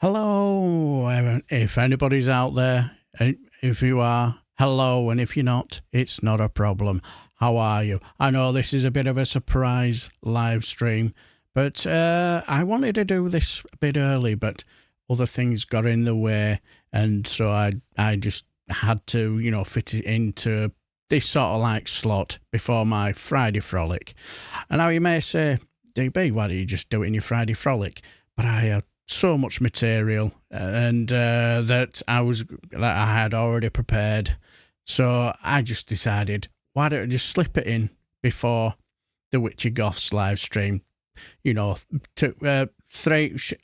Hello, if anybody's out there, if you are, hello, and if you're not, it's not a problem. How are you? I know this is a bit of a surprise live stream, but I wanted to do this a bit early, but other things got in the way, and so I just had to, fit it into this sort of like slot before my Friday frolic. And now you may say, DB, why don't you just do it in your Friday frolic? But I had so much material and that I had already prepared, so I just decided, why don't I just slip it in before the Witchy Goth's live stream? Three.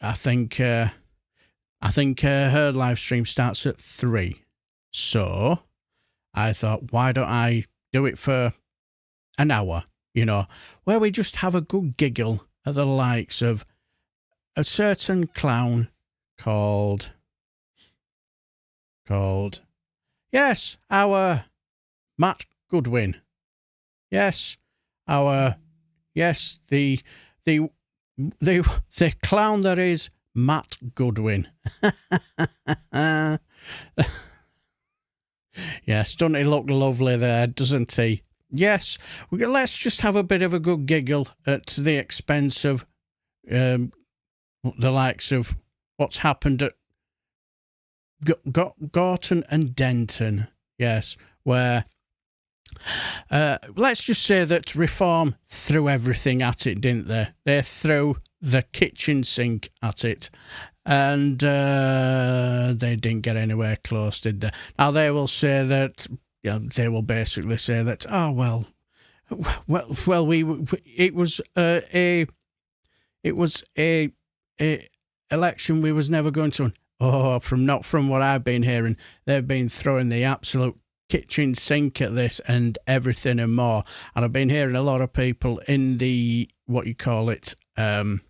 I think her live stream starts at 3, so I thought, why don't I do it for an hour? Where we just have a good giggle at the likes of a certain clown called yes, our Matt Goodwin. Yes, the clown that is Matt Goodwin. Yes, doesn't he look lovely there, doesn't he? Yes, let's just have a bit of a good giggle at the expense of the likes of what's happened at Gorton and Denton. Yes, where let's just say that Reform threw everything at it, didn't they? They threw the kitchen sink at it, and they didn't get anywhere close, did they? Now they will say that, they will basically say that, it was a election we was never going to win. From what I've been hearing, they've been throwing the absolute kitchen sink at this and everything and more. And I've been hearing a lot of people in the, what you call it, on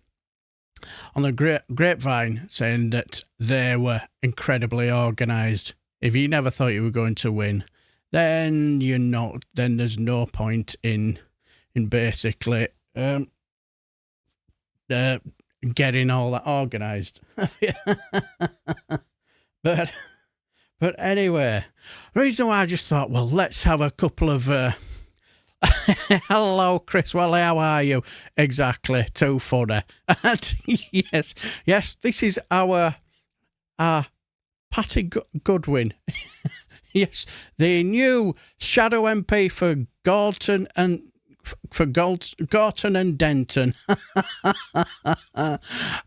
the grapevine saying that they were incredibly organised. If you never thought you were going to win, then you're not. Then there's no point in basically getting all that organised. But anyway, the reason why I just thought, well, let's have a couple of hello, Chris. Well, how are you? Exactly, too funny. And yes, this is our Patty Goodwin. Yes, the new Shadow MP for Gorton and Denton.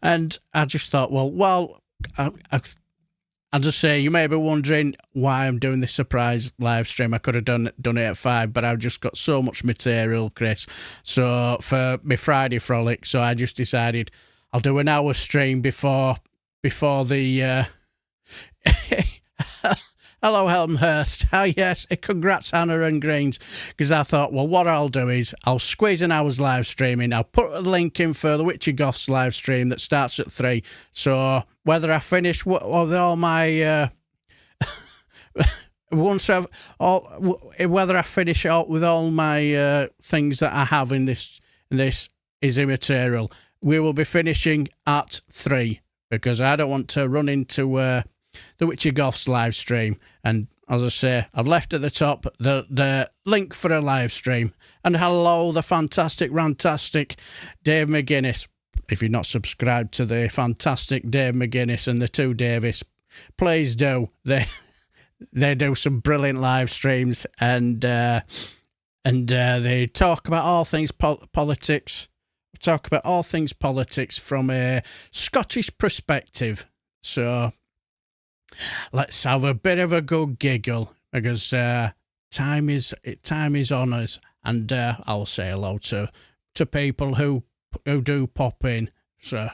And I just thought, well, I'll just say, you may be wondering why I'm doing this surprise live stream. I could have done it at 5, but I've just got so much material, Chris. So for my Friday frolic, so I just decided I'll do an hour stream before the hello, Helmhurst. Yes, congrats, Hannah and Greens. Because I thought, well, what I'll do is I'll squeeze an hour's live streaming. I'll put a link in for the Witchy Goth's live stream that starts at 3. So whether I finish with all my whether I finish out with all my things that I have in this is immaterial. We will be finishing at 3 because I don't want to run into the Witchy Goth's live stream. And as I say, I've left at the top the link for a live stream. And hello, the fantastic Dave McGuinness. If you're not subscribed to the fantastic Dave McGuinness and the two Davis, please do. They do some brilliant live streams, and they talk about all things politics. Talk about all things politics from a Scottish perspective. So let's have a bit of a good giggle, because time is on us, and I'll say hello to people who do pop in. So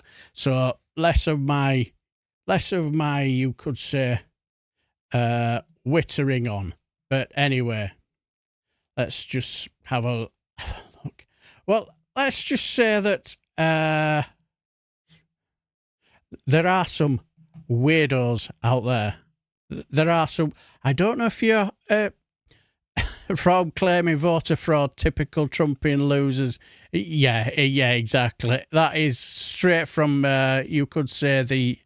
less of my you could say wittering on. But anyway, let's just have a look. Well, let's just say that there are some weirdos out there. There are some. I don't know if you're fraud claiming voter fraud, typical Trumpian losers. Yeah, exactly. That is straight from you could say the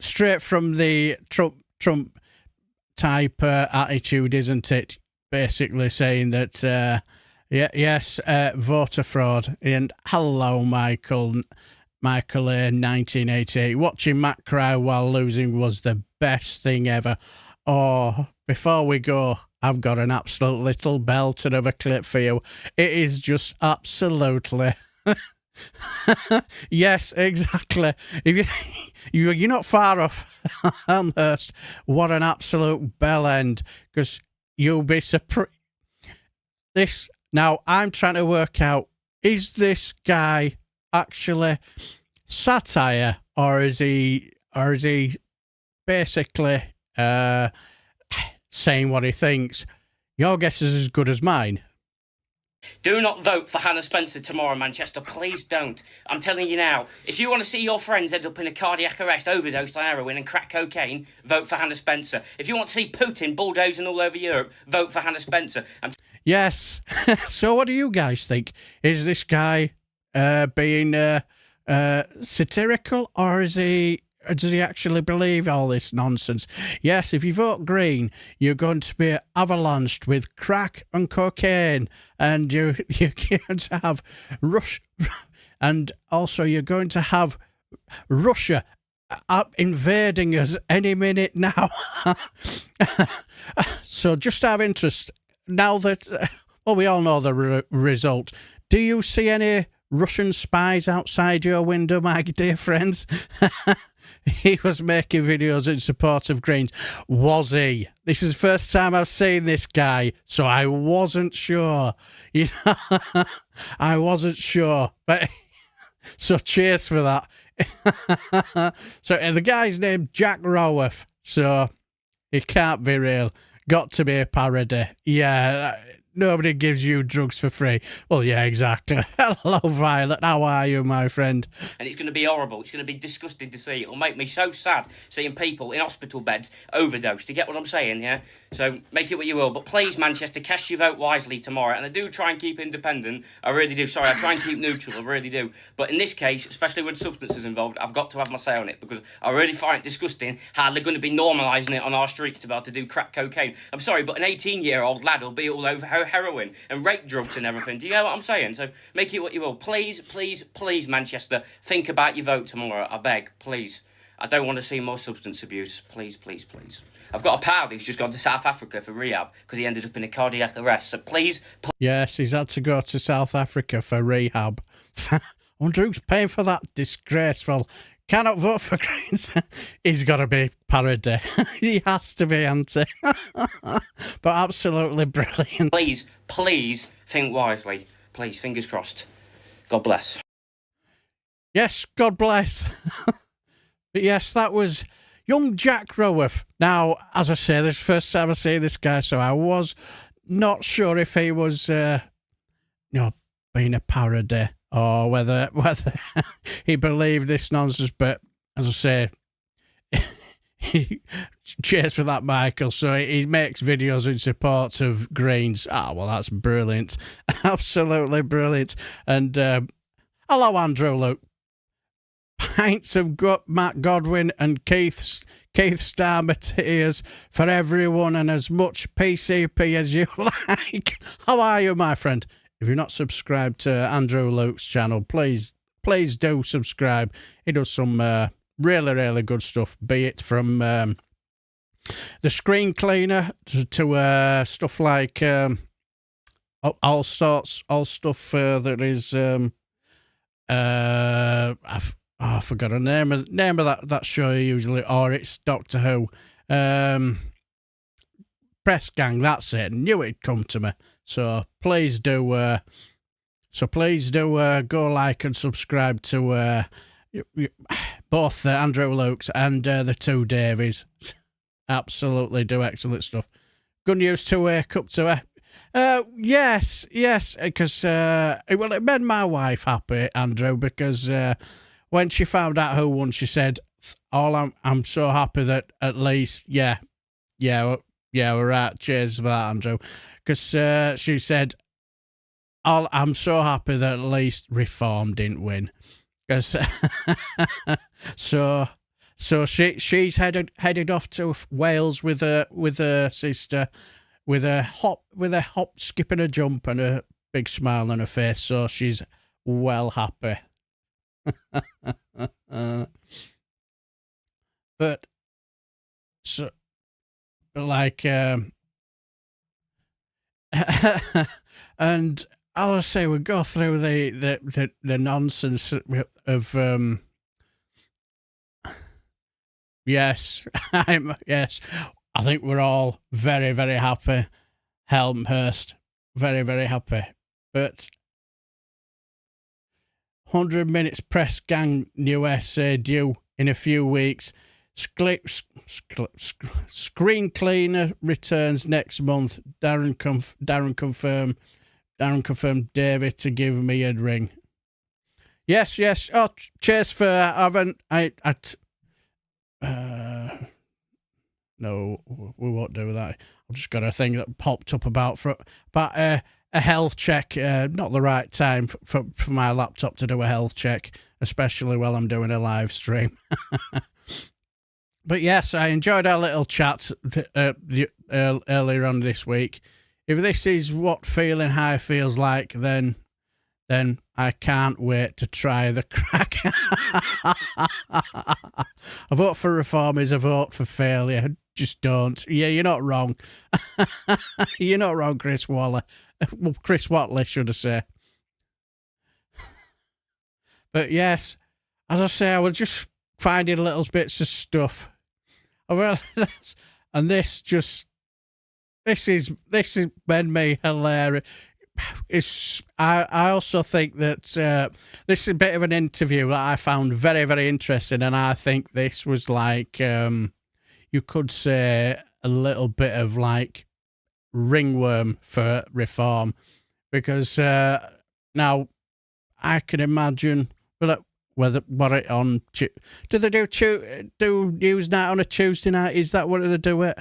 straight from the Trump type attitude, isn't it? Basically saying that, yes, voter fraud. And hello, Michael A, 1988. Watching Matt cry while losing was the best thing ever. Oh, before we go, I've got an absolute little belter of a clip for you. It is just absolutely... Yes, exactly. If you're not far off, Elmhurst. What an absolute bell end, because you'll be surprised. Now, I'm trying to work out, is this guy actually satire, or is he basically saying what he thinks? Your guess is as good as mine. Do not vote for Hannah Spencer tomorrow, Manchester. Please don't. I'm telling you now. If you want to see your friends end up in a cardiac arrest, overdosed on heroin and crack cocaine, vote for Hannah Spencer. If you want to see Putin bulldozing all over Europe, vote for Hannah Spencer. Yes. So what do you guys think? Is this guy being satirical, or does he actually believe all this nonsense? Yes, if you vote Green, you're going to be avalanched with crack and cocaine, and you're going to have and also you're going to have Russia invading us any minute now. So just out of interest, now that, well, we all know the result, do you see any Russian spies outside your window, my dear friends? He was making videos in support of Greens. Was he? This is the first time I've seen this guy, so I wasn't sure. You know, I wasn't sure. But so cheers for that. So the guy's named Jack Raworth, so he can't be real. Got to be a parody. Yeah. Nobody gives you drugs for free. Well, yeah, exactly. Hello, Violet. How are you, my friend? And it's going to be horrible. It's going to be disgusting to see. It'll make me so sad seeing people in hospital beds overdose. Do you get what I'm saying, yeah? So make it what you will. But please, Manchester, cast your vote wisely tomorrow. And I do try and keep independent. I really do. Sorry, I try and keep neutral. I really do. But in this case, especially when substances involved, I've got to have my say on it, because I really find it disgusting how they're going to be normalising it on our streets to be able to do crack cocaine. I'm sorry, but an 18-year-old lad will be all over heroin and rape drugs and everything. Do you know what I'm saying? So make it what you will. Please, please, please, Manchester, think about your vote tomorrow. I beg, please. I don't want to see more substance abuse. Please, please, please. I've got a pal who's just gone to South Africa for rehab because he ended up in a cardiac arrest. So please. Yes, he's had to go to South Africa for rehab. I wonder who's paying for that disgraceful. Cannot vote for Greens. He's got to be parody. He has to be anti. But absolutely brilliant. Please, please think wisely. Please, fingers crossed. God bless. Yes, God bless. But yes, that was young Jack Raworth. Now, as I say, this is the first time I see this guy, so I was not sure if he was, being a parody, or whether he believed this nonsense. But as I say, cheers for that, Michael. So he makes videos in support of Greens. Well, that's brilliant. Absolutely brilliant. And hello, Andrew Luke. Pints of Matt Goodwin and Keith Starmer tears for everyone, and as much PCP as you like. How are you, my friend? If you're not subscribed to Andrew Luke's channel, please do subscribe. He does some really, really good stuff, be it from the screen cleaner to stuff like all stuff that is I forgot the name of that show usually, or it's Doctor Who. Press Gang, that's it. Knew it'd come to me. So please do go like and subscribe to both Andrew Luke's and the two Davies. Absolutely do excellent stuff. Good news to wake up to. Yes, because it made my wife happy, Andrew, because when she found out who won, she said, I'm so happy that at least, yeah, we're right. Cheers for that, Andrew. Because she said, I'm so happy that at least Reform didn't win. 'Cause so she's headed off to Wales with her sister, with a hop, skip and a jump and a big smile on her face. So she's well happy. But so like and I'll say we go through the nonsense of yes, yes. I think we're all very, very happy. Helmhurst, very, very happy. But 100 minutes press gang new essay due in a few weeks. Screen cleaner returns next month. Darren confirmed David to give me a ring. Yes. Oh, cheers for no, we won't do that. I've just got a thing that popped up about a health check. Not the right time for my laptop to do a health check, especially while I'm doing a live stream. But yes, I enjoyed our little chat earlier on this week. If this is what feeling high feels like, then I can't wait to try the crack. A vote for reform is a vote for failure. Just don't. Yeah, you're not wrong. You're not wrong, Chris Waller. Well, Chris Watley, should I say. But yes, as I say, I was just finding little bits of stuff. Well, and this is made me hilarious. I also think that this is a bit of an interview that I found very, very interesting, and I think this was like you could say a little bit of like ringworm for reform, because now I can imagine whether what it on do they do news night on a Tuesday night? Is that what they do it?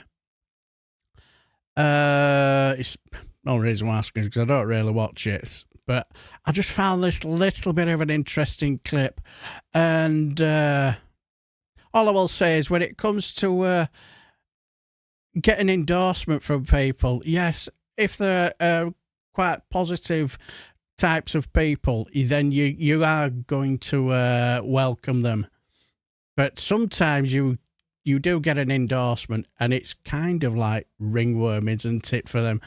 It's no reason why I'm asking, because I don't really watch it, but I just found this little bit of an interesting clip, and all I will say is when it comes to getting endorsement from people, yes, if they're quite positive types of people, then you are going to welcome them. But sometimes you do get an endorsement, and it's kind of like ringworm, isn't it, for them?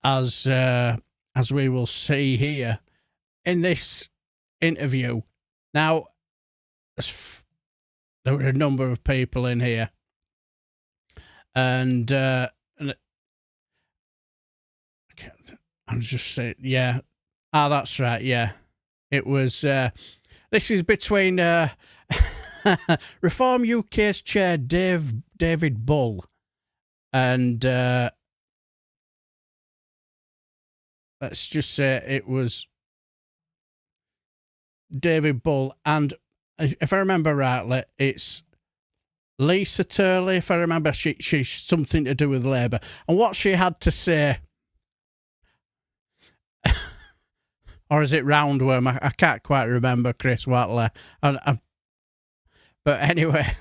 As we will see here in this interview. Now, there were a number of people in here, and I'm just saying, yeah. That's right, yeah. It was, this is between Reform UK's chair, David Bull, and let's just say it was David Bull, and if I remember rightly, it's Lisa Turley, if I remember, she's something to do with Labour, and what she had to say. Or is it roundworm? I can't quite remember, Chris Watley. But anyway,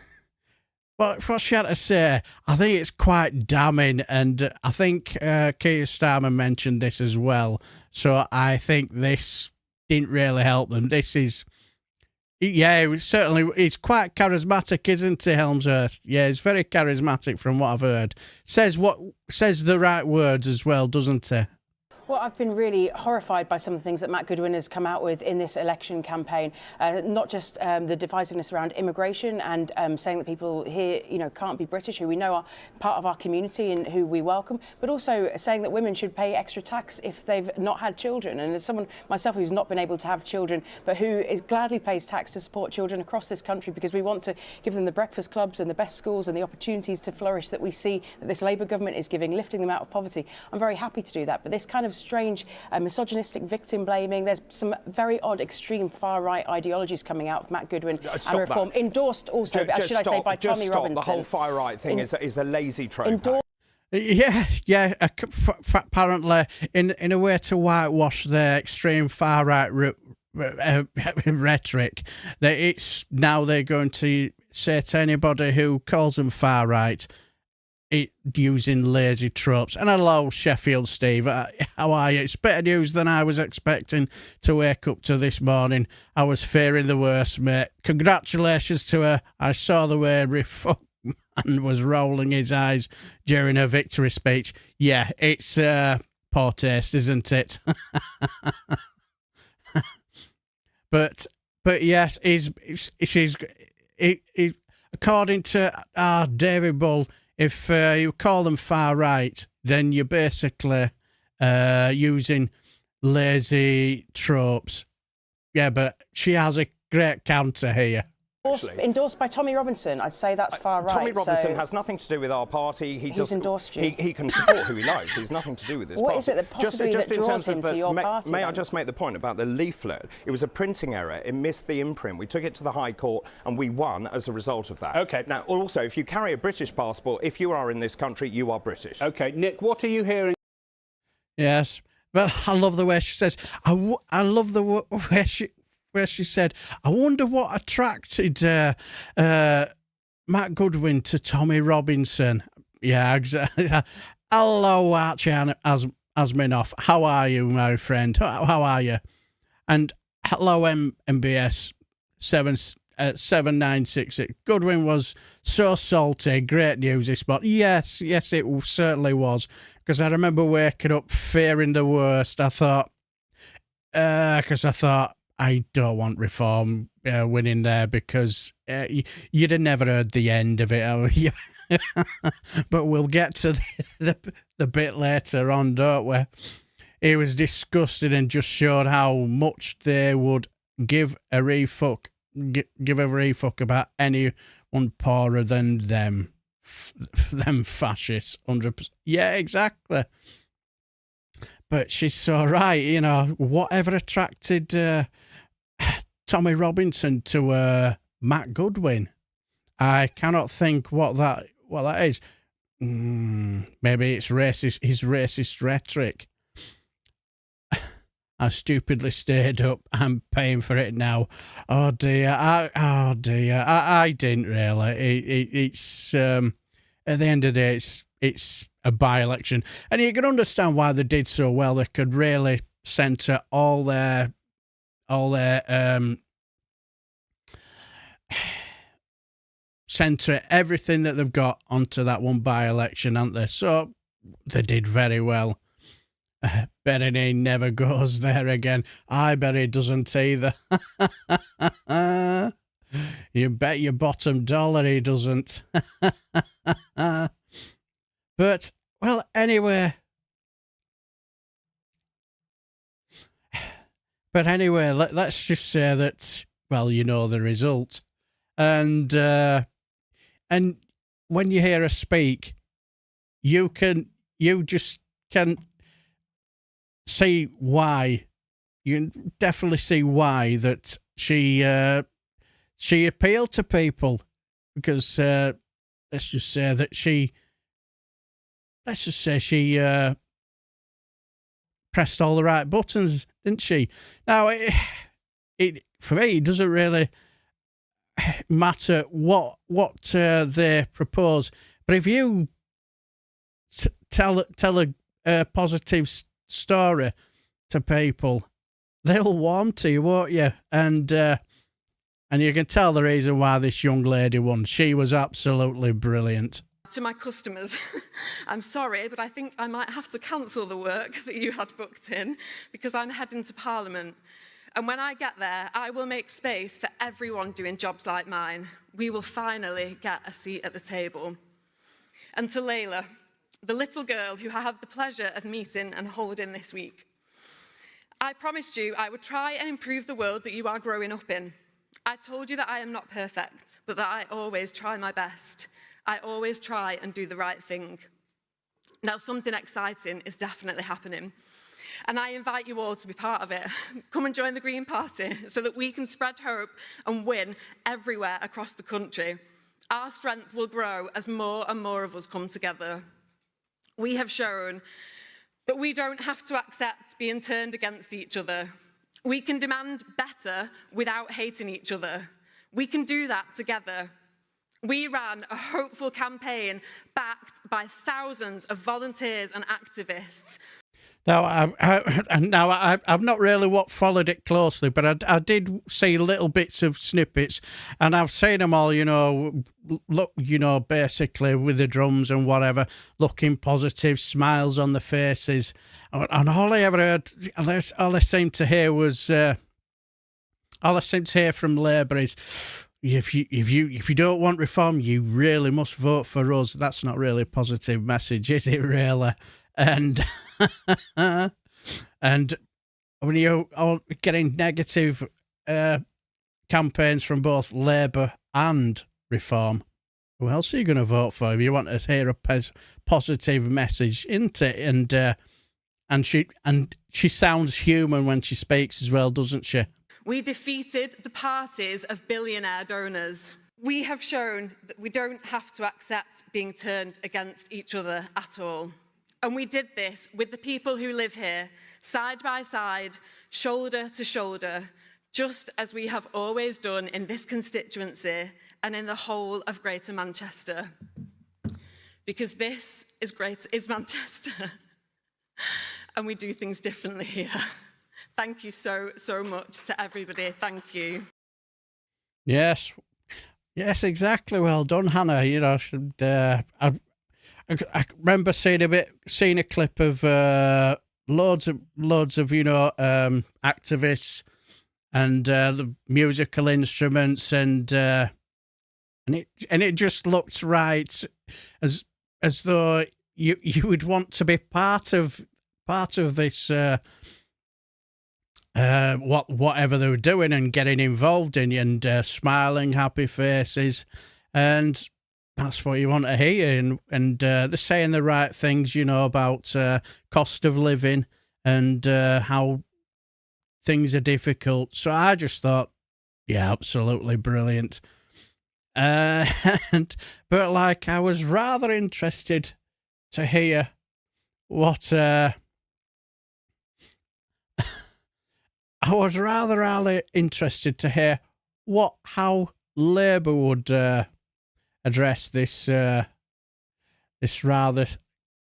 what she had to say, I think it's quite damning, and I think Keir Starmer mentioned this as well. So I think this didn't really help them. This is, yeah, he's quite charismatic, isn't he, Helmshurst? Yeah, he's very charismatic from what I've heard. Says the right words as well, doesn't he? Well, I've been really horrified by some of the things that Matt Goodwin has come out with in this election campaign, not just the divisiveness around immigration and saying that people here, can't be British, who we know are part of our community and who we welcome, but also saying that women should pay extra tax if they've not had children. And as someone myself who's not been able to have children, but who gladly pays tax to support children across this country because we want to give them the breakfast clubs and the best schools and the opportunities to flourish that we see that this Labour government is giving, lifting them out of poverty, I'm very happy to do that. But this kind of strange misogynistic victim blaming, there's some very odd extreme far right ideologies coming out of Matt Goodwin and reform, endorsed also, should I say, by Tommy Robinson. The whole far right thing is a lazy train. Yeah. Apparently, in a way to whitewash their extreme far right rhetoric. It's now they're going to say to anybody who calls them far right, using lazy tropes. And hello, Sheffield Steve. How are you? It's better news than I was expecting to wake up to this morning. I was fearing the worst, mate. Congratulations to her. I saw the way Riff man was rolling his eyes during her victory speech. Yeah, it's poor taste, isn't it? But yes, she's according to David Bull, if you call them far right, then you're basically using lazy tropes. Yeah, but she has a great counter here. Endorsed by Tommy Robinson. I'd say that's far right. Tommy Robinson has nothing to do with our party. He's endorsed you. He can support who he likes. He's nothing to do with this party. What is it that possibly that draws him to your party? May I just make the point about the leaflet? It was a printing error. It missed the imprint. We took it to the High Court and we won as a result of that. OK. Now, also, if you carry a British passport, if you are in this country, you are British. OK. Nick, what are you hearing? Yes. Well, I love the way she says. I love the way she said, I wonder what attracted Matt Goodwin to Tommy Robinson. Yeah, exactly. Hello, Archie Asminoff. How are you, my friend? How are you? And hello, MBS 7966. Goodwin was so salty. Great news this spot. Yes, it certainly was. Because I remember waking up fearing the worst. I thought, I don't want Reform winning there because you'd have never heard the end of it. But we'll get to the bit later on, don't we? It was disgusting and just showed how much they would give a refuck about anyone poorer than them. Them fascists, 100%. Yeah, exactly. But she's so right, you know, whatever attracted Tommy Robinson to Matt Goodwin, I cannot think what that is. Maybe it's racist. His racist rhetoric. I stupidly stayed up. I'm paying for it now. Oh dear. I didn't really. It's at the end of the day, it's a by-election, and you can understand why they did so well. They could really centre all their centre everything that they've got onto that one by-election, aren't they? So they did very well. Betting he never goes there again. I bet he doesn't either. You bet your bottom dollar he doesn't. But, well, anyway. But anyway, let's just say that, well, you know the result. And when you hear her speak, you just can see why. You can definitely see why that she appealed to people, because let's just say she pressed all the right buttons, didn't she? Now, it for me, it doesn't really matter what they propose, but if you tell a positive story to people, they'll warm to you, won't you? And you can tell the reason why this young lady won. She was absolutely brilliant. To my customers, I'm sorry, but I think I might have to cancel the work that you had booked in because I'm heading to Parliament. And when I get there, I will make space for everyone doing jobs like mine. We will finally get a seat at the table. And to Layla, the little girl who I had the pleasure of meeting and holding this week. I promised you I would try and improve the world that you are growing up in. I told you that I am not perfect, but that I always try my best. I always try and do the right thing. Now, something exciting is definitely happening. And I invite you all to be part of it. Come and join the Green Party so that we can spread hope and win everywhere across the country. Our strength will grow as more and more of us come together. We have shown that we don't have to accept being turned against each other. We can demand better without hating each other. We can do that together. We ran a hopeful campaign backed by thousands of volunteers and activists. Now, I've not really followed it closely, but I did see little bits of snippets, and I've seen them all, look, basically with the drums and whatever, looking positive, smiles on the faces, and all I ever heard, all I seemed to hear was, all I seemed to hear from Labour is, if you don't want reform, you really must vote for us. That's not really a positive message, is it? Really? And and when you're all getting negative campaigns from both Labour and Reform, who else are you going to vote for if you want to hear a positive message, isn't it? And she sounds human when she speaks as well, doesn't she? We defeated the parties of billionaire donors. We have shown that we don't have to accept being turned against each other at all. And we did this with the people who live here, side by side, shoulder to shoulder, just as we have always done in this constituency and in the whole of Greater Manchester. Because this is Manchester, and we do things differently here. Thank you so much to everybody. Thank you. Yes, exactly. Well done, Hannah. I remember seeing a clip of loads of activists and the musical instruments, and it just looked right, as though you would want to be part of this whatever they were doing and getting involved in, and smiling, happy faces, and that's what you want to hear. And they're saying the right things, about cost of living and how things are difficult. So I just thought, yeah, absolutely brilliant. But I was rather interested to hear what I was rather interested to hear how Labour would address this rather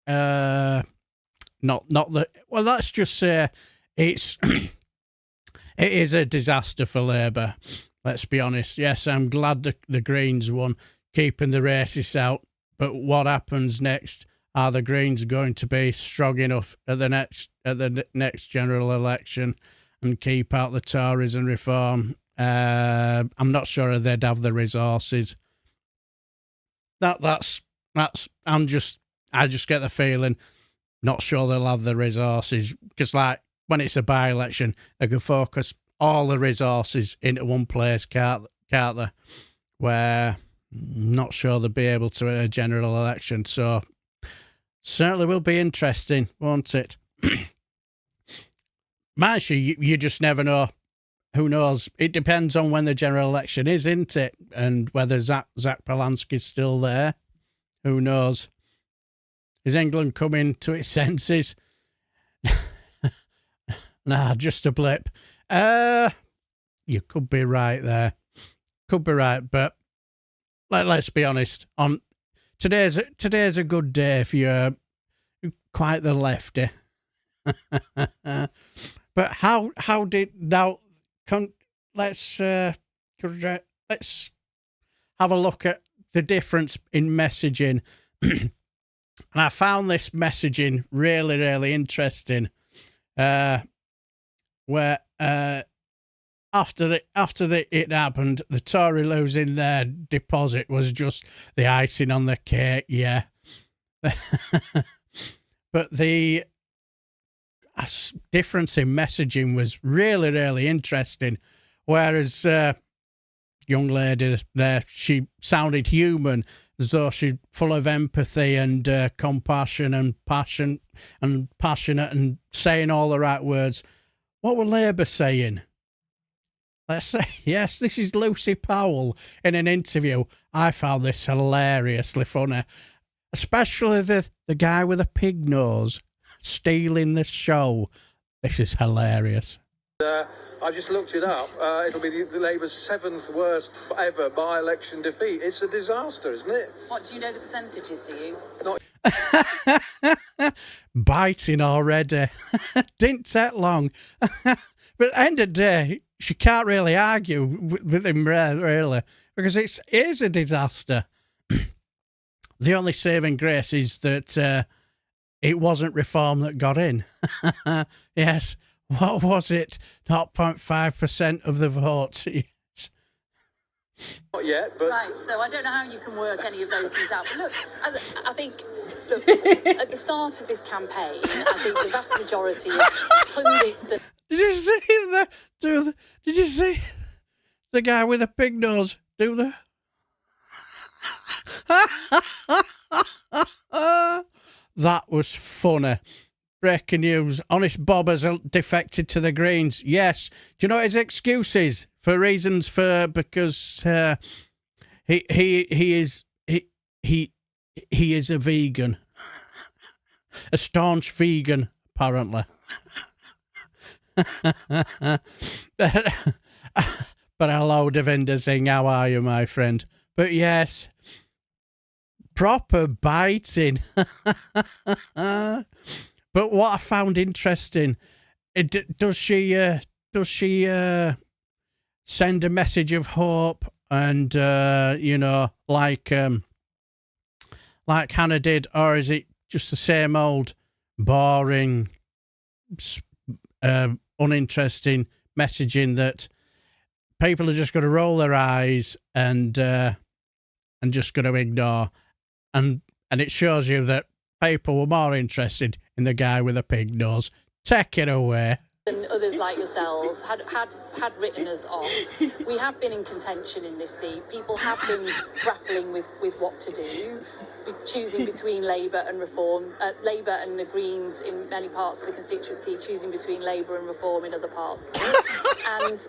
not the well. Let's just say it is a disaster for Labour. Let's be honest. Yes, I'm glad the Greens won, keeping the racists out. But what happens next? Are the Greens going to be strong enough at the next general election and keep out the Tories and Reform? I'm not sure they'd have the resources. I just get the feeling, not sure they'll have the resources, because when it's a by-election, they can focus all the resources into one place, can't they? Where not sure they'll be able to in a general election. So certainly will be interesting, won't it? Actually, you just never know. Who knows? It depends on when the general election is, isn't it? And whether Zach Polanski's still there. Who knows? Is England coming to its senses? Nah, just a blip. You could be right there. Could be right, but let's be honest. Today's a good day if you're quite the lefty. But how did now? Let's have a look at the difference in messaging. And I found this messaging really, really interesting. Where after it happened, the Tory losing their deposit was just the icing on the cake. Yeah, but the difference in messaging was really, really interesting. Whereas young lady there, she sounded human, as though she's full of empathy and compassion and passion and passionate and saying all the right words. What were Labour saying? Let's say, yes, this is Lucy Powell in an interview. I found this hilariously funny, especially the guy with a pig nose stealing the show. This is hilarious. I've just looked it up. It'll be the Labour's 7th worst ever by-election defeat. It's a disaster, isn't it? What do you know the percentages to you? Biting already. Didn't take long. But at the end of the day, she can't really argue with him, really, because it is a disaster. The only saving grace is that it wasn't reform that got in. Yes. What was it? 0.5% of the vote. Yes. Not yet, but... Right, so I don't know how you can work any of those things out. But look, I think, at the start of this campaign, I think the vast majority of pundits... Did you see the guy with the pig nose do the... That was funny. Breaking news. Honest Bob has defected to the Greens. Yes. Do you know his excuses for reasons for because he is a vegan, a staunch vegan apparently. But hello, Devinder Singh. How are you, my friend? But yes, proper biting. But what I found interesting, does she send a message of hope and like Hannah did, or is it just the same old boring, uninteresting messaging that people are just going to roll their eyes and just going to ignore, and it shows you that people were more interested in the guy with a pig nose. Take it away. And others like yourselves had written us off. We have been in contention in this seat. People have been grappling with what to do, choosing between Labour and Reform, Labour and the Greens in many parts of the constituency, choosing between Labour and Reform in other parts. And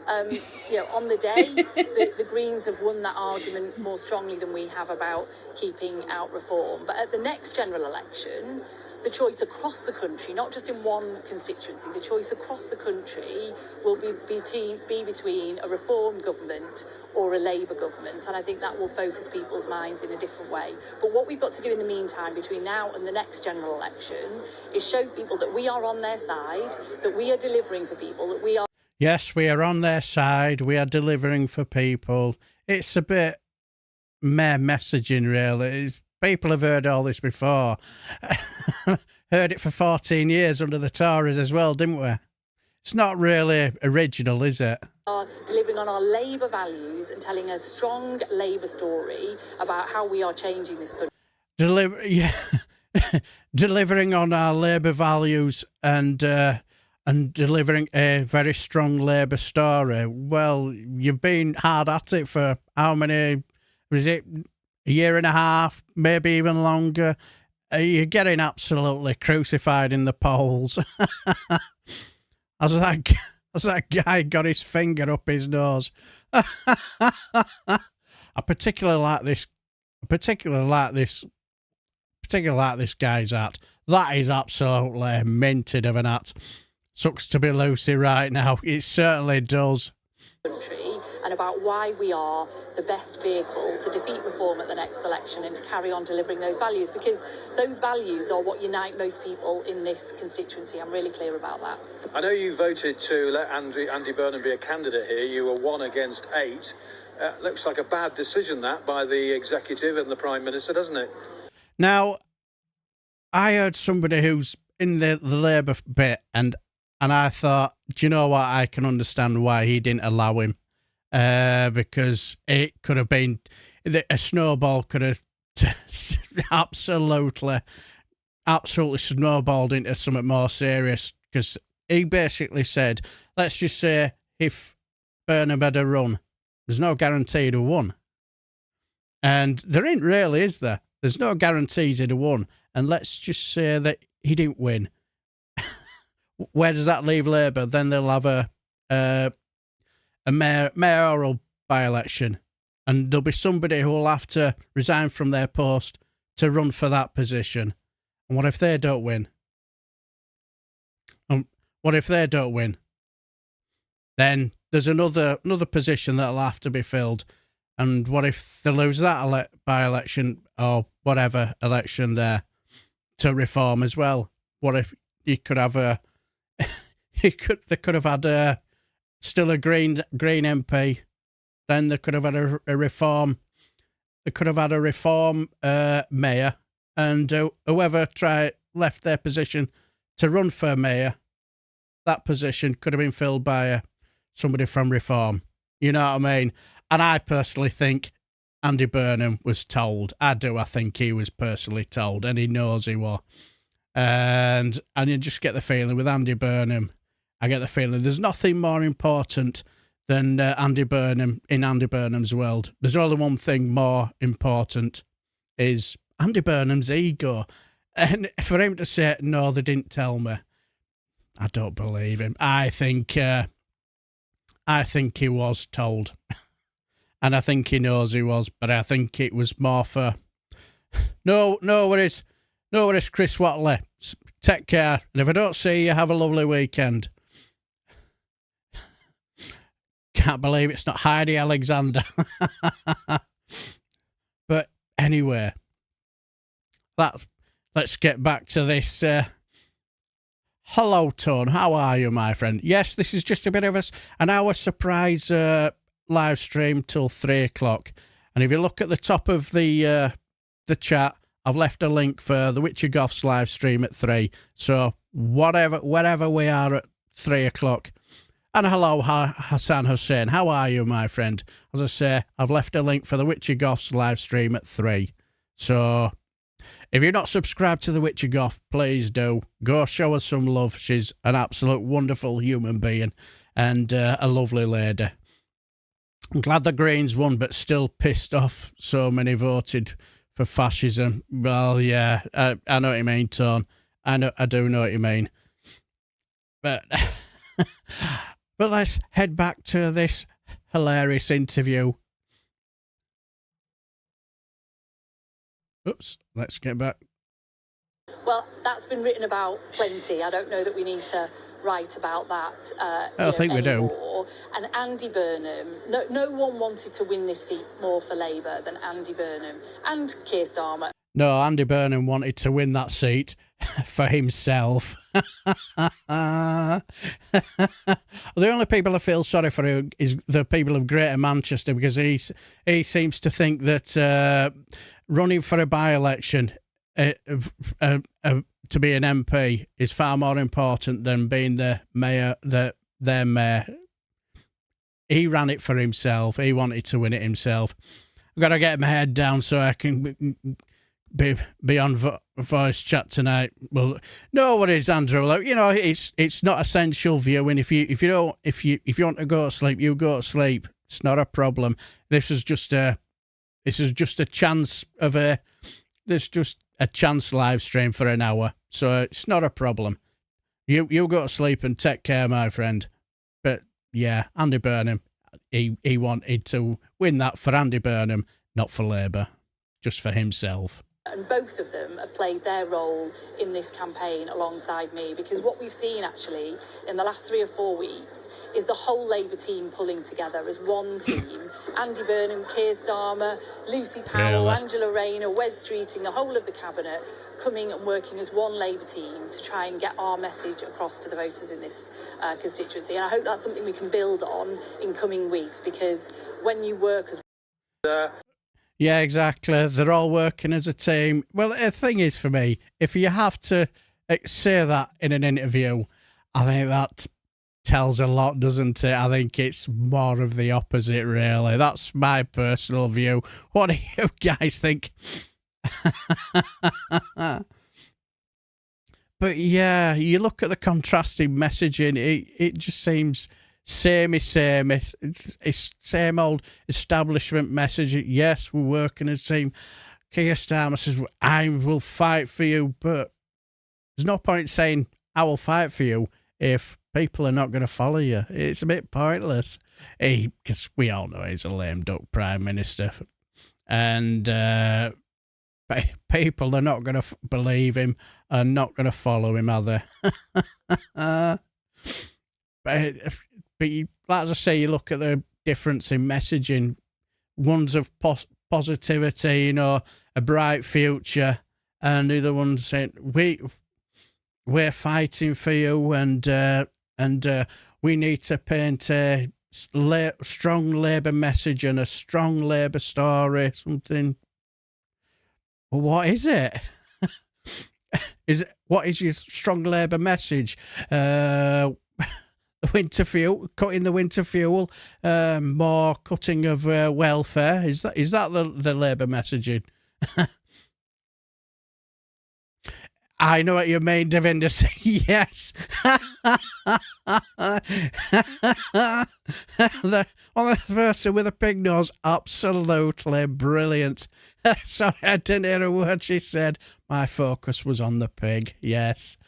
on the day, the Greens have won that argument more strongly than we have about keeping out Reform. But at the next general election, the choice across the country, not just in one constituency, the choice across the country will be between a Reform government or a Labour government, and I think that will focus people's minds in a different way. But what we've got to do in the meantime, between now and the next general election, is show people that we are on their side, that we are delivering for people, that we are... Yes, we are on their side, we are delivering for people. It's a bit mere messaging, really. People have heard all this before. Heard it for 14 years under the Tories as well, didn't we? It's not really original, is it? Are delivering on our Labour values and telling a strong Labour story about how we are changing this country. Delivering on our Labour values and delivering a very strong Labour story. Well, you've been hard at it for how many? Was it a year and a half, maybe even longer? You're getting absolutely crucified in the polls. As that guy got his finger up his nose. I particularly like this guy's hat. That is absolutely minted of an hat. Sucks to be Lucy right now. It certainly does. And about why we are the best vehicle to defeat Reform at the next election and to carry on delivering those values, because those values are what unite most people in this constituency. I'm really clear about that. I know you voted to let Andy Burnham be a candidate here. You were 1 against 8. Looks like a bad decision, that, by the executive and the Prime Minister, doesn't it? Now, I heard somebody who's in the Labour bit, and I thought, do you know what? I can understand why he didn't allow him. Because it could have been, a snowball could have absolutely snowballed into something more serious. Because he basically said, let's just say if Burnham had a run, there's no guarantee he'd have won. And there ain't really, is there? There's no guarantees he'd have won. And let's just say that he didn't win. Where does that leave Labour? Then they'll have a mayoral by-election, and there'll be somebody who will have to resign from their post to run for that position. And what if they don't win? What if they don't win? then there's another position that'll have to be filled. And what if they lose that by-election or whatever election there to reform as well? What if you could have they could have had still a Green MP, then they could have had a reform. They could have had a reform mayor, and whoever left their position to run for mayor, that position could have been filled by somebody from reform. You know what I mean? And I personally think Andy Burnham was told. I think he was personally told, and he knows he was. And you just get the feeling with Andy Burnham, I get the feeling there's nothing more important than Andy Burnham in Andy Burnham's world. There's only one thing more important, is Andy Burnham's ego. And for him to say, no, they didn't tell me, I don't believe him. I think he was told. And I think he knows he was, but I think it was more for... No worries, Chris Watley. Take care. And if I don't see you, have a lovely weekend. Can't believe it's not Heidi Alexander. But anyway, let's get back to this. Hello, Tone. How are you, my friend? Yes, this is just a bit of an hour surprise live stream till 3 o'clock. And if you look at the top of the chat, I've left a link for the Witchy Goth's live stream at 3. So wherever we are at 3 o'clock. And hello, Hassan Hussein. How are you, my friend? As I say, I've left a link for the Witchy Goth's live stream at 3. So if you're not subscribed to the Witchy Goth, please do. Go show her some love. She's an absolute wonderful human being and a lovely lady. I'm glad the Greens won, but still pissed off so many voted for fascism. Well, yeah, I know what you mean, Tone. I do know what you mean. But but let's head back to this hilarious interview. Oops, let's get back. Well, that's been written about plenty. I don't know that we need to write about that. I think anymore. we do. And Andy Burnham, no one wanted to win this seat more for Labour than Andy Burnham and Keir Starmer. No, Andy Burnham wanted to win that seat for himself. The only people I feel sorry for is the people of Greater Manchester, because he seems to think that running for a by-election to be an MP is far more important than being the mayor, their mayor. He ran it for himself. He wanted to win it himself. I've got to get my head down so I can be on voice chat tonight. Well, no worries, Andrew. Like, you know, it's not essential viewing. If you want to go to sleep, you go to sleep. It's not a problem. This is just a chance live stream for an hour, so it's not a problem. You go to sleep and take care, my friend. But yeah, Andy Burnham, he wanted to win that for Andy Burnham, not for Labour, just for himself. And both of them have played their role in this campaign alongside me, because what we've seen actually in the last 3 or 4 weeks is the whole Labour team pulling together as one team. Andy Burnham, Keir Starmer, Lucy Powell, Really? Angela Rayner, Wes Streeting, the whole of the cabinet coming and working as one Labour team to try and get our message across to the voters in this constituency. And I hope that's something we can build on in coming weeks, because when you work as Yeah, exactly. They're all working as a team. Well, the thing is, for me, if you have to say that in an interview, I think that tells a lot, doesn't it? I think it's more of the opposite, really. That's my personal view. What do you guys think? But yeah, you look at the contrasting messaging, it just seems samey. It's same old establishment message. Yes, we're working as a team. Keir Starmer says, I will fight for you, but there's no point saying I will fight for you if people are not going to follow you. It's a bit pointless. Because we all know he's a lame duck prime minister. And people are not going to believe him and not going to follow him, are they? but as I say, you look at the difference in messaging. One's of positivity, you know, a bright future, and the other one's saying we're fighting for you, and we need to paint a strong Labour message and a strong Labour story. Something. Well, what is it? What is your strong Labour message? Winter fuel, cutting the winter fuel, more cutting of welfare. Is that the Labour messaging? I know what you mean, Devinder. Yes. The person with a pig nose, absolutely brilliant. Sorry, I didn't hear a word she said. My focus was on the pig. Yes.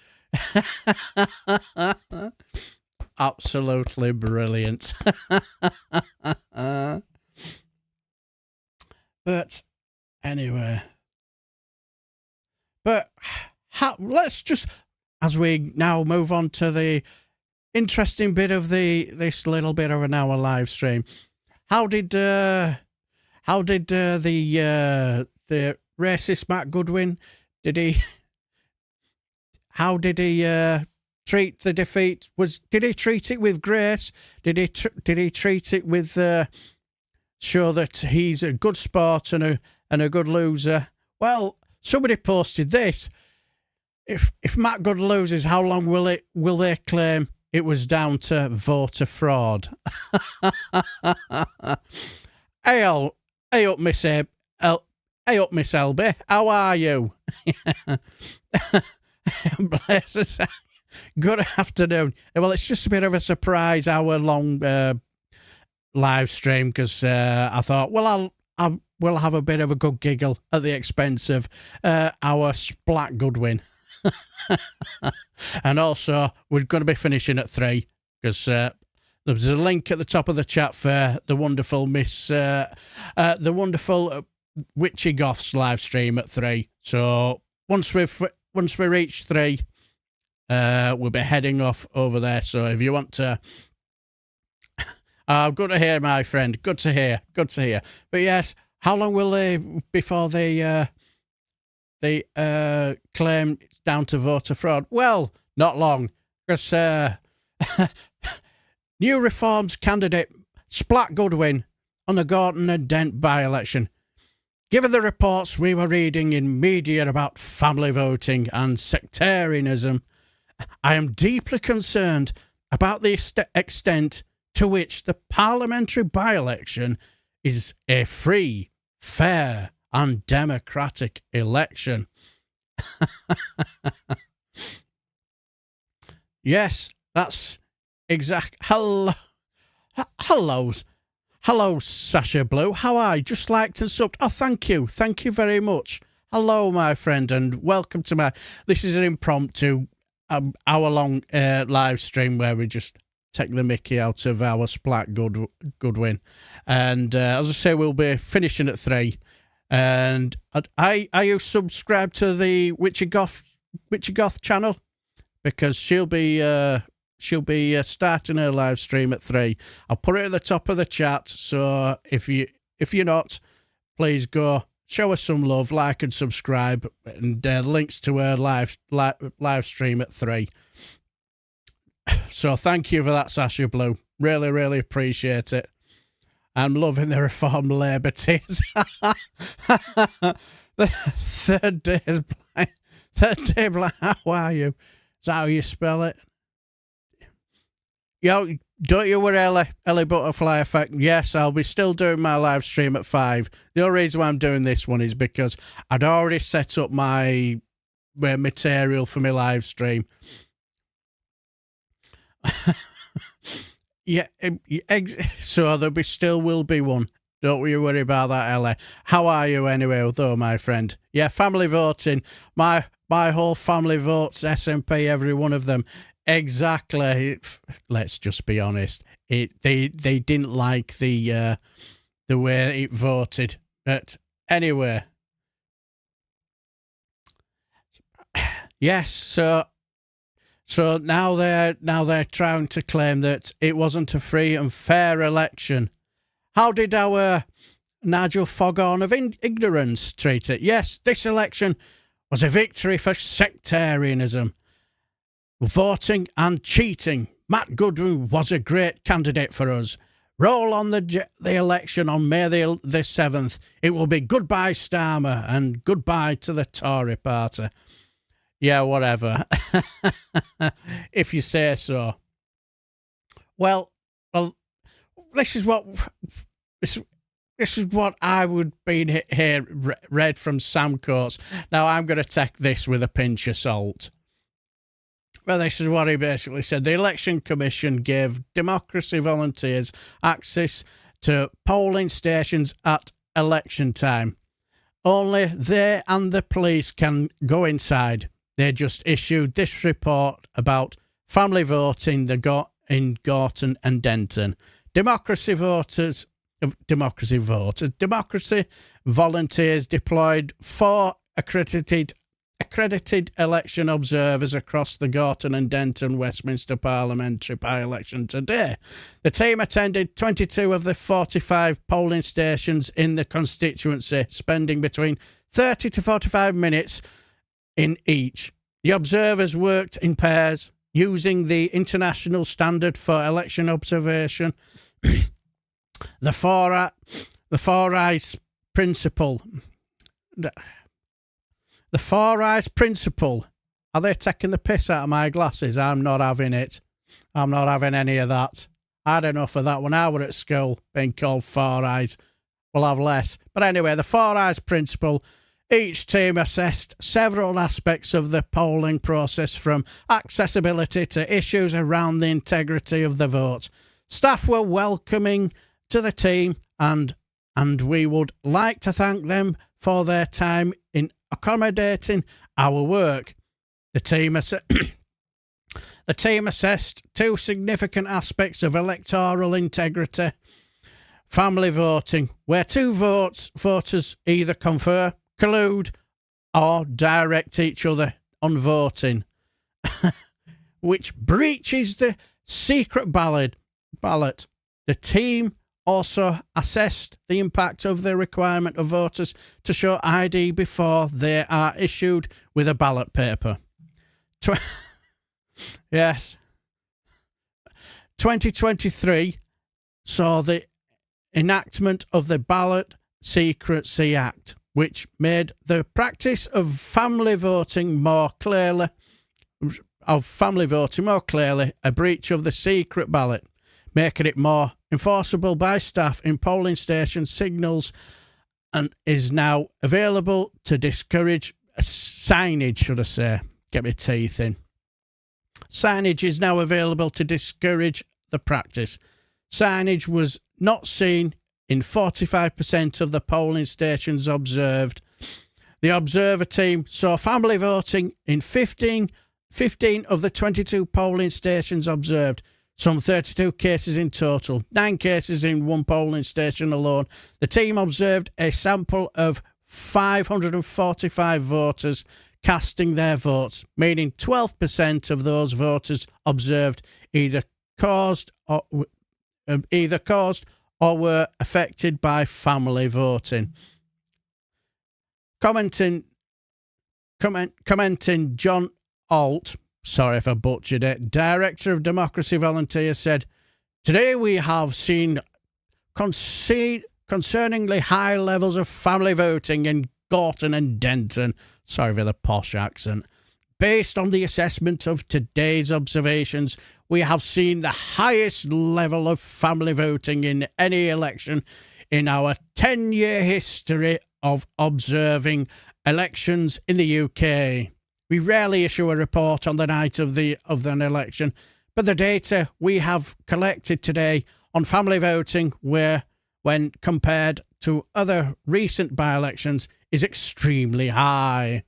Absolutely brilliant. But anyway. But let's just, as we now move on to the interesting bit of this little bit of an hour live stream. How did the racist Matt Goodwin, how did he treat the defeat? Did he treat it with grace? Did he treat it with show that he's a good sport and a good loser? Well, somebody posted this. If Matt Good loses, how long will they claim it was down to voter fraud? Hey up, Miss Miss Elby. How are you? Bless us. Good afternoon. Well, it's just a bit of a surprise hour-long live stream because I thought, well, we'll have a bit of a good giggle at the expense of our Splat Goodwin. And also, we're going to be finishing at 3 because there's a link at the top of the chat for the wonderful Witchy Goth's live stream at 3. So once we reach 3, we'll be heading off over there. So if you want to, good to hear, my friend. Good to hear. But yes, how long will they before they claim it's down to voter fraud? Well, not long, because New Reform's candidate Splat Goodwin on the Gorton and Dent by-election. Given the reports we were reading in media about family voting and sectarianism, I am deeply concerned about the extent to which the parliamentary by-election is a free, fair and democratic election. Yes, that's exact. Hello, Sasha Blue. How are you? Just liked and subbed. Oh, thank you very much. Hello, my friend, and welcome to this is an impromptu hour-long live stream where we just take the mickey out of our Splat Goodwin. And as I say, we'll be finishing at 3. And are you subscribed to the Witchy Goth channel? Because she'll be starting her live stream at 3. I'll put it at the top of the chat. So if you're not, please go show us some love, like and subscribe, and links to her live stream at 3. So thank you for that, Sasha Blue. Really, really appreciate it. I'm loving the Reform Labour tears. The third day blind. How are you? Is that how you spell it? Yo, don't you worry, Ellie Butterfly Effect. Yes, I'll be still doing my live stream at 5. The only reason why I'm doing this one is because I'd already set up my material for my live stream. Yeah, so there will be one. Don't you worry about that, Ellie. How are you anyway, though, my friend? Yeah, family voting. My whole family votes SNP, every one of them. Exactly. Let's just be honest. They didn't like the way it voted. But anyway, yes. So So now they're trying to claim that it wasn't a free and fair election. How did our Nigel Foghorn of ignorance treat it? Yes, this election was a victory for sectarianism, voting and cheating. Matt Goodwin was a great candidate for us. Roll on the election on May the 7th. It will be goodbye Starmer and goodbye to the Tory party. Yeah, whatever. If you say so. Well, this is what I would be here read from Sam Coates. Now I'm going to take this with a pinch of salt. Well, this is what he basically said. The Election Commission gave democracy volunteers access to polling stations at election time. Only they and the police can go inside. They just issued this report about family voting in Gorton and Denton. Democracy volunteers deployed 4 accredited election observers across the Gorton and Denton Westminster parliamentary by-election today. The team attended 22 of the 45 polling stations in the constituency, spending between 30 to 45 minutes in each. The observers worked in pairs, using the international standard for election observation, the four eyes principle. The Four Eyes Principle. Are they taking the piss out of my glasses? I'm not having it. I'm not having any of that. I had enough of that when I was at school, being called Four Eyes. We'll have less. But anyway, the Four Eyes Principle. Each team assessed several aspects of the polling process, from accessibility to issues around the integrity of the vote. Staff were welcoming to the team, and we would like to thank them for their time in accommodating our work. The team assessed 2 significant aspects of electoral integrity: family voting, where 2 voters either confer, collude, or direct each other on voting, which breaches the secret ballot. The team also assessed the impact of the requirement of voters to show ID before they are issued with a ballot paper. Yes. 2023 saw the enactment of the Ballot Secrecy Act, which made the practice of family voting more clearly a breach of the secret ballot, making it more enforceable by staff in polling station signals, and is now available to discourage signage, should I say. Get my teeth in. Signage is now available to discourage the practice. Signage was not seen in 45% of the polling stations observed. The observer team saw family voting in 15 of the 22 polling stations observed. Some 32 cases in total, 9 cases in one polling station alone. The team observed a sample of 545 voters casting their votes, meaning 12% of those voters observed either caused or were affected by family voting. Commenting John Alt, sorry if I butchered it, director of Democracy Volunteers, said, "Today we have seen concerningly high levels of family voting in Gorton and Denton." Sorry for the posh accent. "Based on the assessment of today's observations, we have seen the highest level of family voting in any election in our 10-year history of observing elections in the UK. We rarely issue a report on the night of an election, but the data we have collected today on family voting, when compared to other recent by-elections, is extremely high.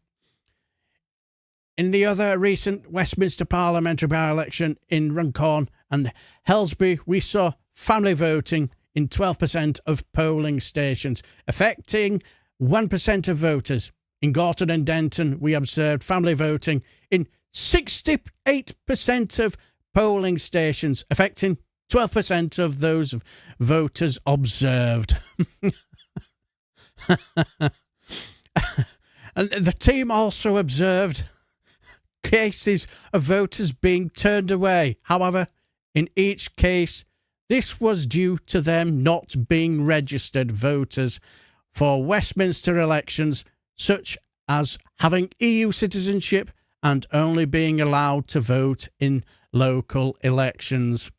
In the other recent Westminster parliamentary by-election in Runcorn and Helsby, we saw family voting in 12% of polling stations, affecting 1% of voters. In Gorton and Denton, we observed family voting in 68% of polling stations, affecting 12% of those voters observed. And the team also observed cases of voters being turned away. However, in each case, this was due to them not being registered voters for Westminster elections, such as having EU citizenship and only being allowed to vote in local elections.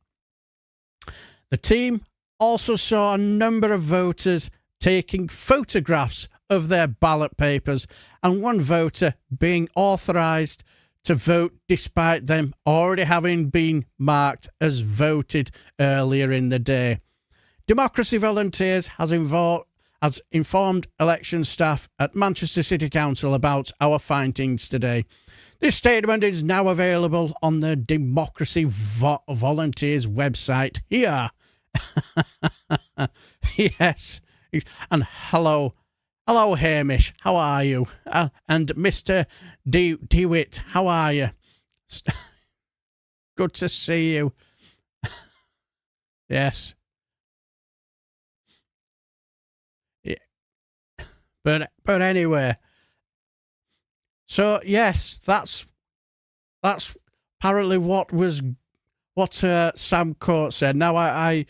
The team also saw a number of voters taking photographs of their ballot papers and one voter being authorised to vote despite them already having been marked as voted earlier in the day. Democracy Volunteers has informed election staff at Manchester City Council about our findings today. This statement is now available on the Democracy Volunteers website here. Yes. And hello, Hamish. How are you? And Mr. DeWitt, how are you? Good to see you. Yes. Yeah. But anyway. So yes, that's apparently what Sam Court said. Now I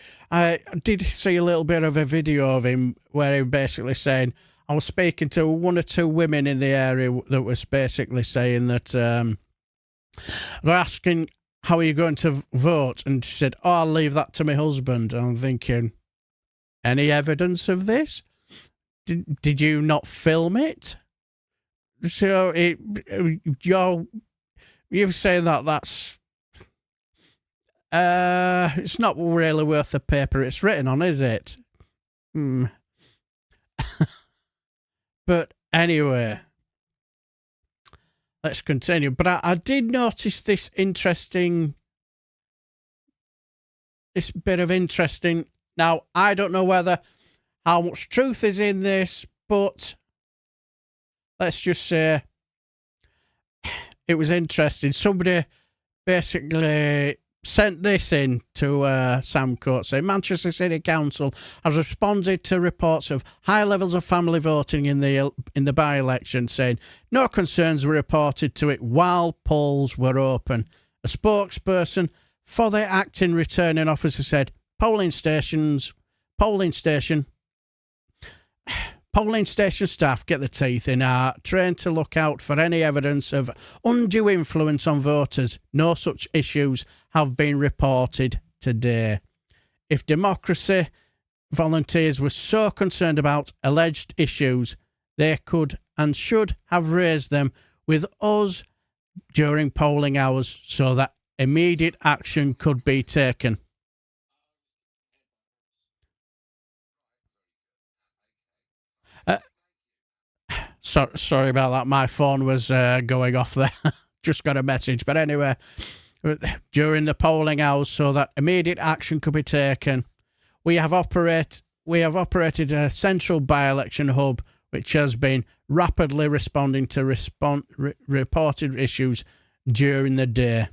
did see a little bit of a video of him where he basically saying, I was speaking to one or two women in the area that was basically saying that they're asking, how are you going to vote? And she said, oh, I'll leave that to my husband. And I'm thinking, any evidence of this? Did you not film it? So you're saying that's it's not really worth the paper it's written on, is it? But anyway, let's continue. But I did notice this bit of interesting. Now, I don't know how much truth is in this, but let's just say it was interesting. Somebody basically sent this in to Sam Court saying Manchester City Council has responded to reports of high levels of family voting in the by-election, saying no concerns were reported to it while polls were open. A spokesperson for the acting returning officer said polling station staff, get the teeth in, are trained to look out for any evidence of undue influence on voters. No such issues have been reported today. If Democracy Volunteers were so concerned about alleged issues, they could and should have raised them with us during polling hours so that immediate action could be taken. Sorry about that. My phone was going off there. Just got a message. But anyway, during the polling hours, so that immediate action could be taken, we have operated a central by-election hub, which has been rapidly responding to reported issues during the day.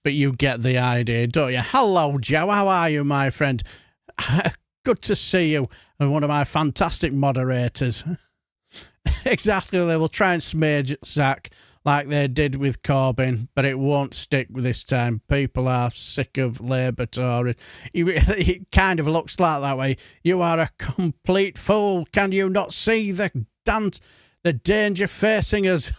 But you get the idea, don't you? Hello, Joe. How are you, my friend? Good to see you, and one of my fantastic moderators. Exactly, they will try and smear Zach like they did with Corbyn, but it won't stick this time. People are sick of Labour Tory. It kind of looks like that way. You are a complete fool. Can you not see the danger facing us?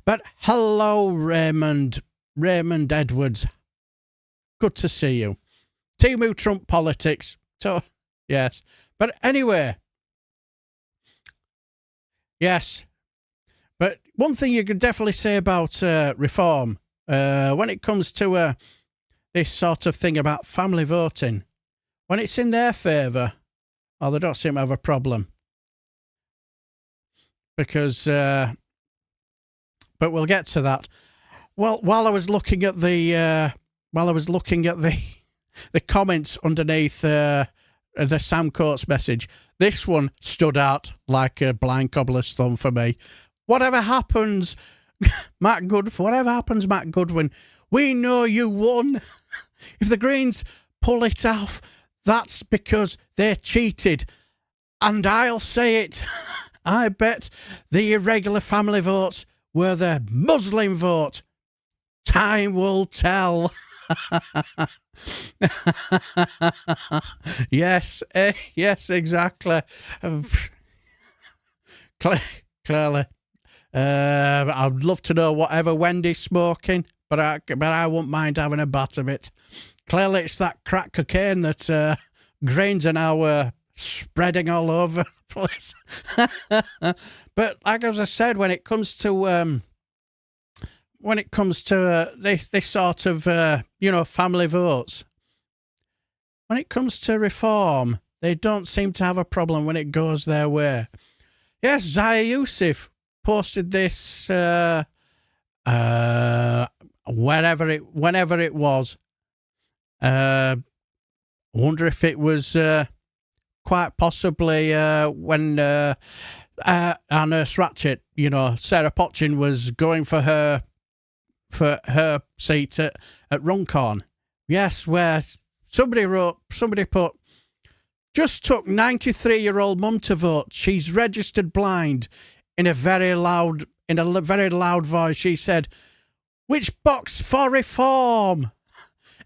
But hello, Raymond Edwards. Good to see you. Timu Trump politics. So, yes. But anyway. Yes. But one thing you could definitely say about reform, when it comes to this sort of thing about family voting, when it's in their favour, they don't seem to have a problem. Because, but we'll get to that. Well, while I was looking at the comments underneath the Sam Coates message, this one stood out like a blind cobbler's thumb for me. whatever happens, Matt Goodwin, we know you won. If the Greens pull it off, that's because they cheated. And I'll say it, I bet the irregular family votes were the Muslim vote. Time will tell. Yes, exactly. Clearly. I'd love to know whatever Wendy's smoking, but I wouldn't mind having a bat of it. Clearly, it's that crack cocaine that Greens are now spreading all over the place. But like as I said, when it comes to this sort of family votes, when it comes to reform, they don't seem to have a problem when it goes their way. Yes, Zaya Youssef posted this whenever it was. I wonder if it was quite possibly when our Nurse Ratchet, Sarah Potchin was going for her seat at Runcorn. Yes, where somebody put, just took 93-year-old mum to vote. She's registered blind. In a very loud voice, she said, "Which box for reform?"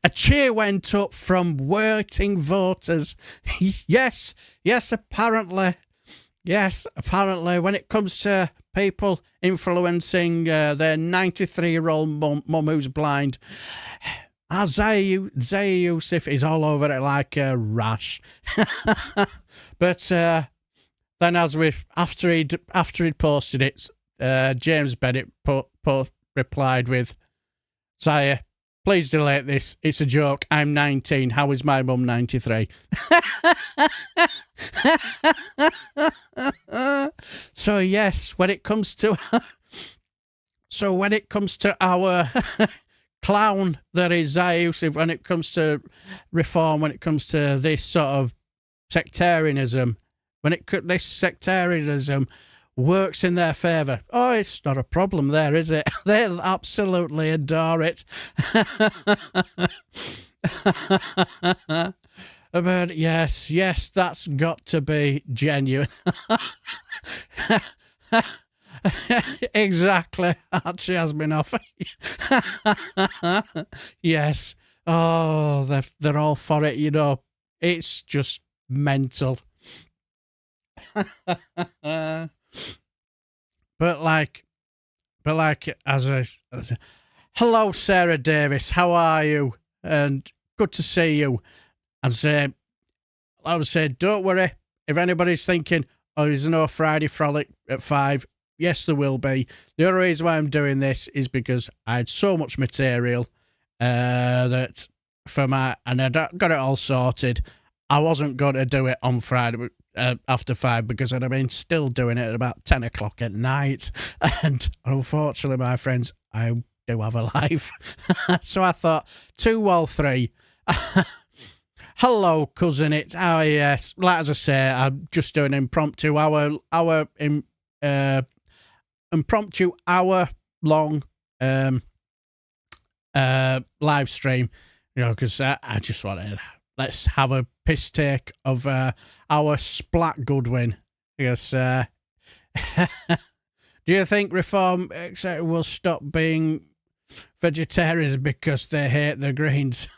A cheer went up from waiting voters. Yes, apparently. Yes, apparently, when it comes to people influencing their 93-year-old mum who's blind, Zaya Youssef is all over it like a rash. But then, after he'd posted it, James Bennett replied with, "Zaya, please delete this. It's a joke. I'm 19. How is my mum 93? So yes, when it comes to our clown that is Zaya Youssef, when it comes to reform, when it comes to this sort of sectarianism, this sectarianism works in their favour. Oh, it's not a problem there, is it? They'll absolutely adore it. But yes, that's got to be genuine. Exactly. Archie has been off. Yes. Oh, they're all for it, It's just mental. But hello, Sarah Davis, how are you? And good to see you. And I would say, don't worry, if anybody's thinking, oh, there's no Friday Frolic at 5, yes, there will be. The only reason why I'm doing this is because I had so much material and I got it all sorted. I wasn't going to do it on Friday after 5 because I'd have been still doing it at about 10 o'clock at night. And unfortunately, my friends, I do have a life. So I thought 2 while 3. Hello, cousin. Yes. Like as I say, I'm just doing impromptu impromptu hour-long live stream. Because I just wanted, let's have a piss take of our splat Goodwin. Because do you think Reform etc. will stop being vegetarians because they hate the Greens?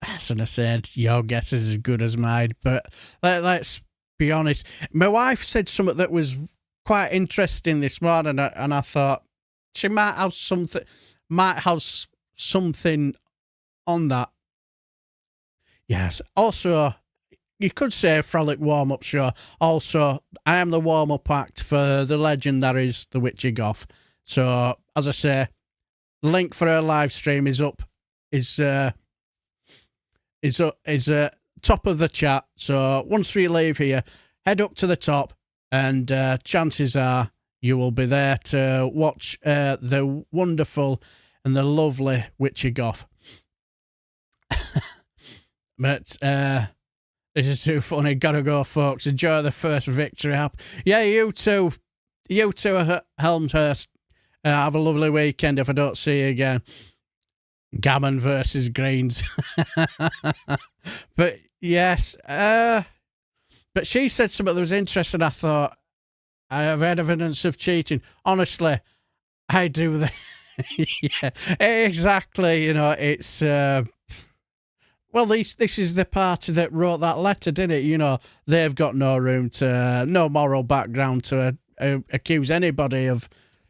As I said, your guess is as good as mine, but let's be honest. My wife said something that was quite interesting this morning, and I thought she might have something on that. Yes. Also, you could say Frolic warm-up show. Also, I am the warm-up act for the legend that is the Witchy Goth. So, as I say, the link for her live stream is up. Is top of the chat. So once we leave here, head up to the top, and chances are you will be there to watch the wonderful and the lovely Witchy Goth. But This is too funny. Gotta go, folks. Enjoy the first victory app. Yeah, you too. You too, Helmshurst. Have a lovely weekend if I don't see you again. Gammon versus Greens. But yes, but she said something that was interesting. I thought, I have evidence of cheating. Honestly, I do that. Yeah, exactly. You know, it's well, this is the party that wrote that letter, didn't it? You know, they've got no room to, no moral background to accuse anybody of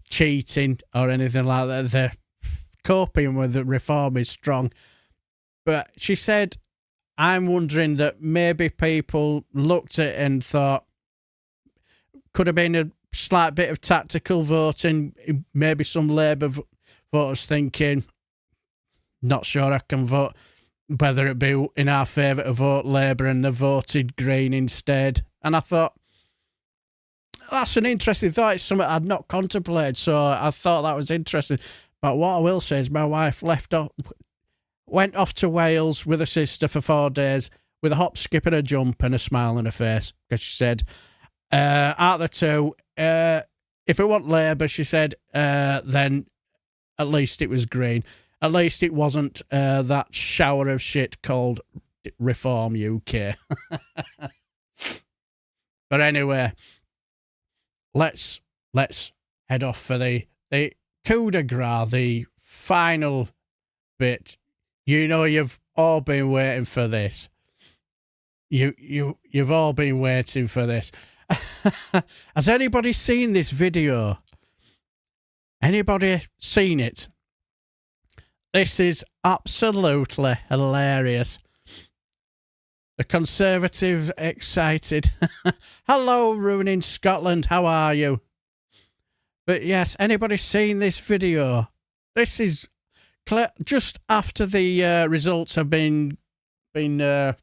cheating or anything like that. They're coping with the reform is strong. But she said, I'm wondering that maybe people looked at it and thought, could have been a slight bit of tactical voting, maybe some Labour voters thinking, not sure I can vote, whether it be in our favour to vote Labour, and they voted Green instead. And I thought, that's an interesting thought. It's something I'd not contemplated, so I thought that was interesting. But what I will say is my wife went off to Wales with her sister for 4 days with a hop, skip and a jump and a smile on her face, because she said, out of the two, if it wasn't Labour, she said, then at least it was Green. At least it wasn't that shower of shit called Reform UK. But anyway, let's head off for the coup de grace, the final bit. You know, you've all been waiting for this. You've all been waiting for this. Has anybody seen this video? Anybody seen it? This is absolutely hilarious. The Conservative excited. Hello, ruining Scotland. How are you? But yes, anybody seen this video? This is just after the results have been cleared,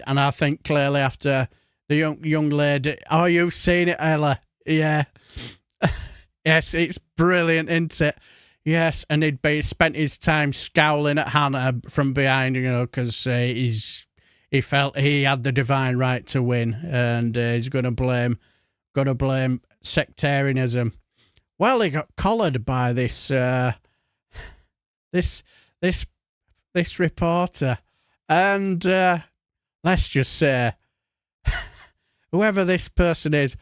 and I think clearly after the young lady. Oh, you've seen it, Ella? Yeah. Yes, it's brilliant, isn't it? Yes, and he'd spent his time scowling at Hannah from behind, you know, because he felt he had the divine right to win, and he's going to blame sectarianism. Well, he got collared by this reporter, and let's just say, whoever this person is,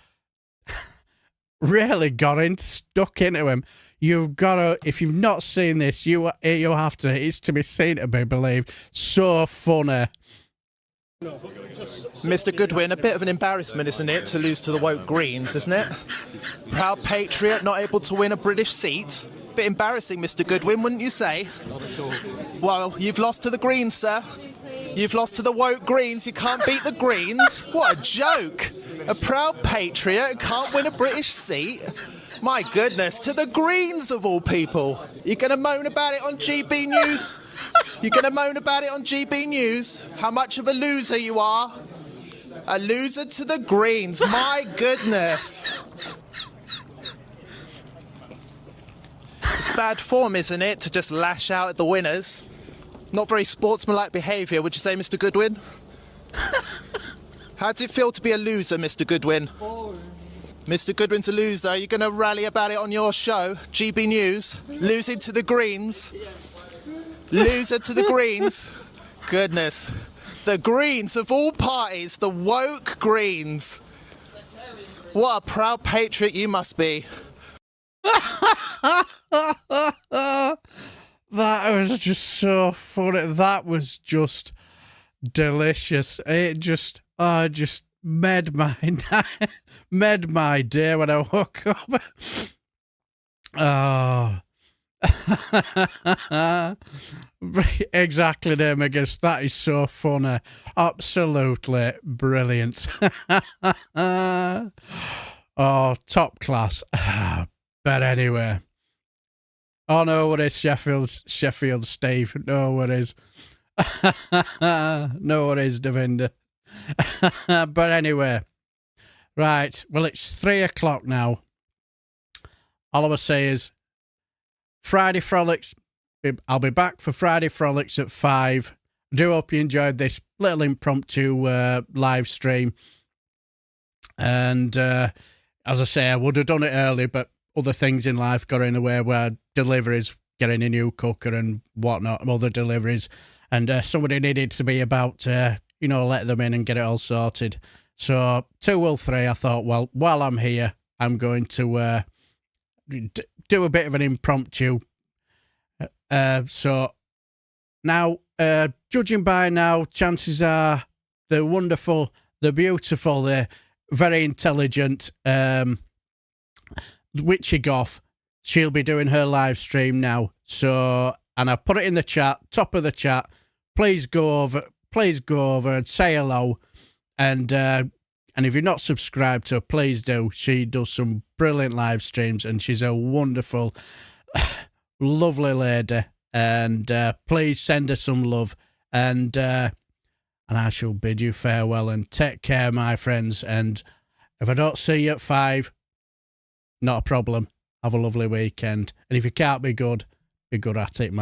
really stuck into him. You've got to, if you've not seen this, you have to. It's to be seen to be believed. So funny. Mr. Goodwin, a bit of an embarrassment, isn't it, to lose to the woke Greens, isn't it? Proud patriot, not able to win a British seat. Bit embarrassing, Mr. Goodwin, wouldn't you say? Well, you've lost to the Greens, sir. You've lost to the woke Greens. You can't beat the Greens. What a joke. A proud patriot who can't win a British seat. My goodness, to the Greens of all people. You're going to moan about it on GB News? You're going to moan about it on GB News? How much of a loser you are? A loser to the Greens. My goodness. It's bad form, isn't it, to just lash out at the winners? Not very sportsmanlike behaviour, would you say, Mr. Goodwin? How does it feel to be a loser, Mr. Goodwin? Mr. Goodwin's a loser. Are you going to rally about it on your show, GB News? Losing to the Greens? Loser to the Greens? Goodness. The Greens of all parties, the woke Greens. What a proud patriot you must be. That was just so funny. That was just delicious. It just made my day when I woke up. Oh. Exactly, Namagus. That is so funny. Absolutely brilliant. Oh, top class. But anyway. Oh, no worries, Sheffield Steve. No worries. No worries, Devinder. But anyway. Right. Well, it's 3:00 now. All I will say is Friday Frolics. I'll be back for Friday Frolics at 5. do hope you enjoyed this little impromptu live stream. And as I say, I would have done it early, but other things in life got in the way, where deliveries, getting a new cooker and whatnot, other deliveries. And somebody needed to be about, let them in and get it all sorted. So 2 or 3, I thought, well, while I'm here, I'm going to do a bit of an impromptu. So now, judging by now, chances are the wonderful, the beautiful, the very intelligent Witchy Goth, she'll be doing her live stream now. So, and I've put it in the chat, top of the chat. Please go over and say hello. And if you're not subscribed to her, please do. She does some brilliant live streams, and she's a wonderful, lovely lady. And please send her some love. And I shall bid you farewell and take care, my friends. And if I don't see you at 5, not a problem. Have a lovely weekend. And if you can't be good at it, man.